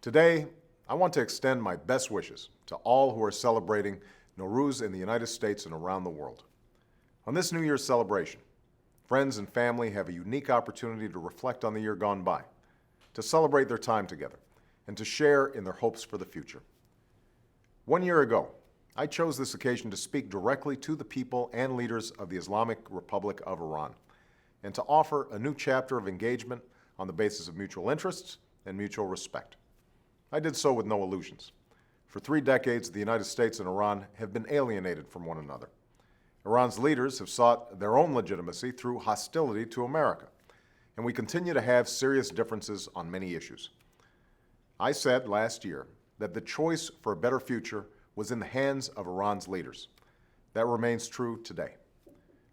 Today, I want to extend my best wishes to all who are celebrating Nowruz in the United States and around the world. On this New Year's celebration, friends and family have a unique opportunity to reflect on the year gone by, to celebrate their time together, and to share in their hopes for the future. 1 year ago, I chose this occasion to speak directly to the people and leaders of the Islamic Republic of Iran, and to offer a new chapter of engagement on the basis of mutual interests and mutual respect. I did so with no illusions. For 3 decades, the United States and Iran have been alienated from one another. Iran's leaders have sought their own legitimacy through hostility to America, and we continue to have serious differences on many issues. I said last year that the choice for a better future was in the hands of Iran's leaders. That remains true today.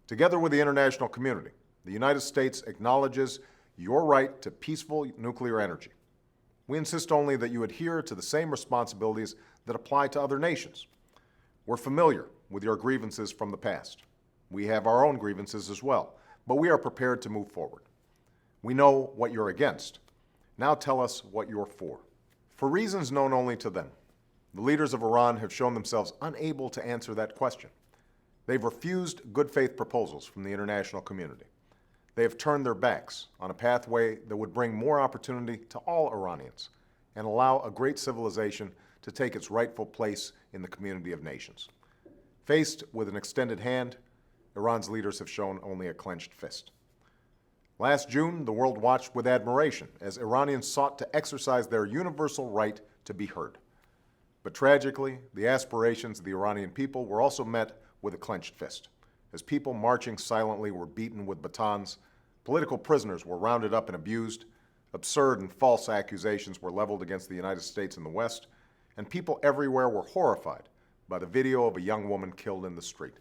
Together with the international community, the United States acknowledges your right to peaceful nuclear energy. We insist only that you adhere to the same responsibilities that apply to other nations. We're familiar with your grievances from the past. We have our own grievances as well, but we are prepared to move forward. We know what you're against. Now tell us what you're for. For reasons known only to them, the leaders of Iran have shown themselves unable to answer that question. They've refused good faith proposals from the international community. They have turned their backs on a pathway that would bring more opportunity to all Iranians and allow a great civilization to take its rightful place in the community of nations. Faced with an extended hand, Iran's leaders have shown only a clenched fist. Last June, the world watched with admiration as Iranians sought to exercise their universal right to be heard. But tragically, the aspirations of the Iranian people were also met with a clenched fist. As people marching silently were beaten with batons, political prisoners were rounded up and abused, absurd and false accusations were leveled against the United States and the West, and people everywhere were horrified by the video of a young woman killed in the street.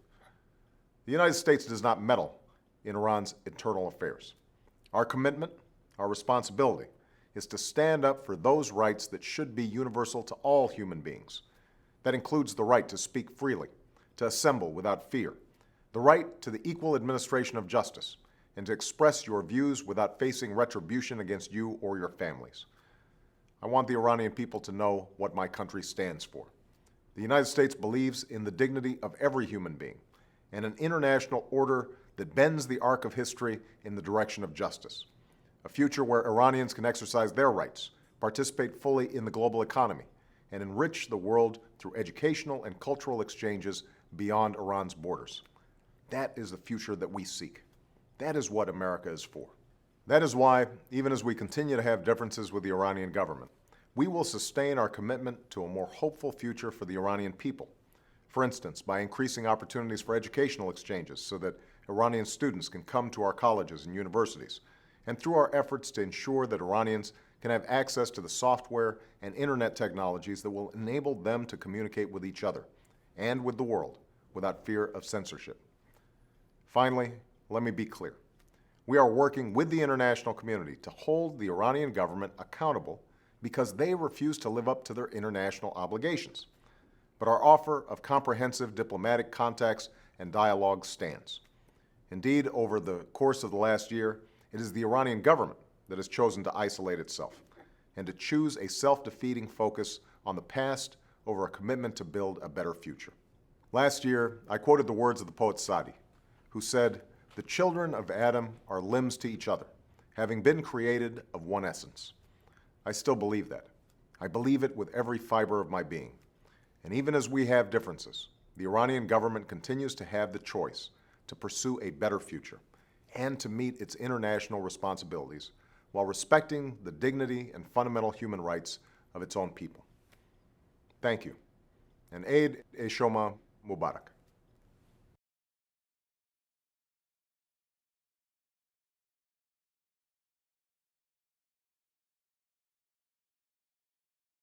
The United States does not meddle in Iran's internal affairs. Our commitment, our responsibility, is to stand up for those rights that should be universal to all human beings. That includes the right to speak freely, to assemble without fear, the right to the equal administration of justice, and to express your views without facing retribution against you or your families. I want the Iranian people to know what my country stands for. The United States believes in the dignity of every human being and an international order that bends the arc of history in the direction of justice. A future where Iranians can exercise their rights, participate fully in the global economy, and enrich the world through educational and cultural exchanges beyond Iran's borders. That is the future that we seek. That is what America is for. That is why, even as we continue to have differences with the Iranian government, we will sustain our commitment to a more hopeful future for the Iranian people. For instance, by increasing opportunities for educational exchanges so that Iranian students can come to our colleges and universities, and through our efforts to ensure that Iranians can have access to the software and internet technologies that will enable them to communicate with each other and with the world without fear of censorship. Finally, let me be clear. We are working with the international community to hold the Iranian government accountable because they refuse to live up to their international obligations. But our offer of comprehensive diplomatic contacts and dialogue stands. Indeed, over the course of the last year, it is the Iranian government that has chosen to isolate itself and to choose a self-defeating focus on the past over a commitment to build a better future. Last year, I quoted the words of the poet Sadi, who said, "The children of Adam are limbs to each other, having been created of one essence." I still believe that. I believe it with every fiber of my being. And even as we have differences, the Iranian government continues to have the choice to pursue a better future and to meet its international responsibilities while respecting the dignity and fundamental human rights of its own people. Thank you, and Eid e Shoma Mubarak.